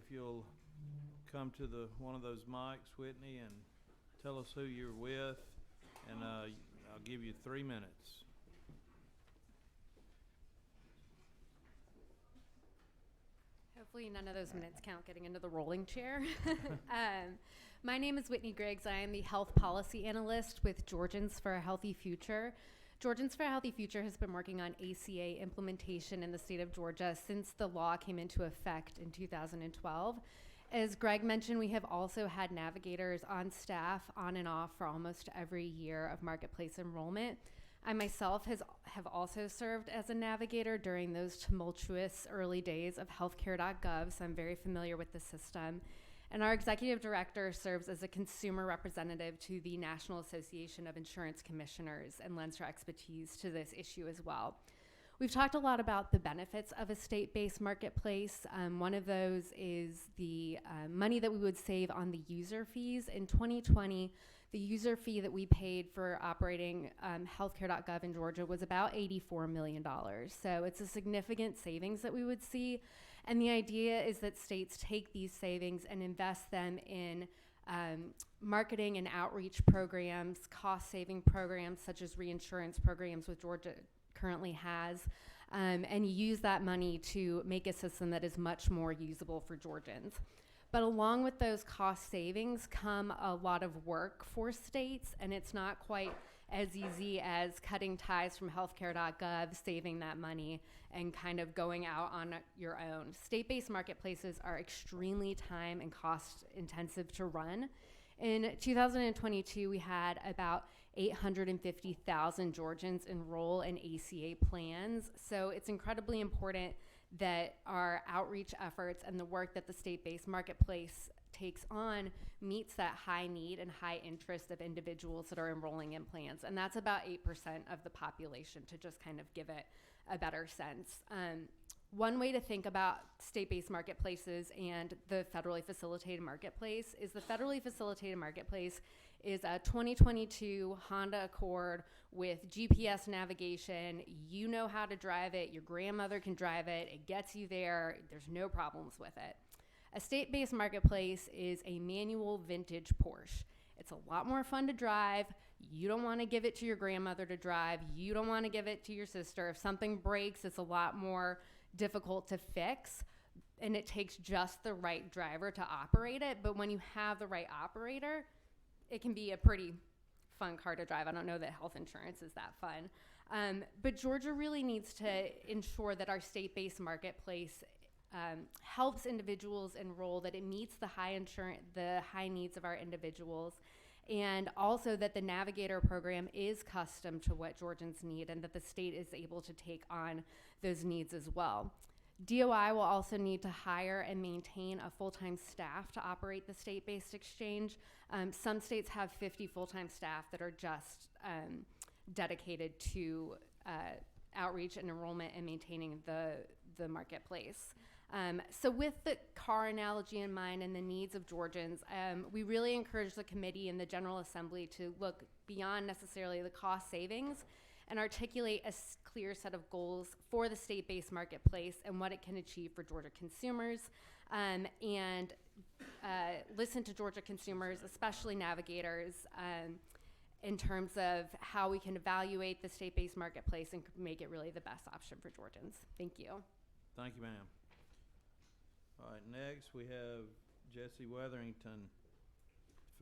if you'll come to one of those mics, Whitney, and tell us who you're with, and I'll give you 3 minutes. Hopefully none of those minutes count getting into the rolling chair. My name is Whitney Griggs. I am the health policy analyst with Georgians for a Healthy Future. Georgians for a Healthy Future has been working on ACA implementation in the state of Georgia since the law came into effect in 2012. As Greg mentioned, we have also had navigators on staff on and off for almost every year of marketplace enrollment. I myself have also served as a navigator during those tumultuous early days of healthcare.gov, so I'm very familiar with the system. And our executive director serves as a consumer representative to the National Association of Insurance Commissioners and lends her expertise to this issue as well. We've talked a lot about the benefits of a state-based marketplace. One of those is the money that we would save on the user fees. In 2020, the user fee that we paid for operating healthcare.gov in Georgia was about $84 million. So it's a significant savings that we would see. And the idea is that states take these savings and invest them in marketing and outreach programs, cost-saving programs such as reinsurance programs, which Georgia currently has, and use that money to make a system that is much more usable for Georgians. But along with those cost savings come a lot of work for states, and it's not quite as easy as cutting ties from healthcare.gov, saving that money, and kind of going out on your own. State-based marketplaces are extremely time and cost intensive to run. In 2022, we had about 850,000 Georgians enroll in ACA plans. So it's incredibly important that our outreach efforts and the work that the state-based marketplace takes on meets that high need and high interest of individuals that are enrolling in plans. And that's about 8% of the population, to just kind of give it a better sense. One way to think about state-based marketplaces and the federally facilitated marketplace is the federally facilitated marketplace is a 2022 Honda Accord with GPS navigation. You know how to drive it. Your grandmother can drive it. It gets you there. There's no problems with it. A state-based marketplace is a manual vintage Porsche. It's a lot more fun to drive. You don't want to give it to your grandmother to drive. You don't want to give it to your sister. If something breaks, it's a lot more difficult to fix, and it takes just the right driver to operate it. But when you have the right operator, it can be a pretty fun car to drive. I don't know that health insurance is that fun. But Georgia really needs to ensure that our state-based marketplace helps individuals enroll, that it meets the high needs of our individuals, and also that the Navigator program is custom to what Georgians need, and that the state is able to take on those needs as well. DOI will also need to hire and maintain a full-time staff to operate the state-based exchange. Some states have 50 full-time staff that are just dedicated to outreach and enrollment and maintaining the marketplace. So with the car analogy in mind and the needs of Georgians, we really encourage the committee and the General Assembly to look beyond necessarily the cost savings and articulate a clear set of goals for the state-based marketplace and what it can achieve for Georgia consumers, and listen to Georgia consumers, especially navigators, in terms of how we can evaluate the state-based marketplace and make it really the best option for Georgians. Thank you. Thank you, ma'am. All right, next we have Jesse Weatherington.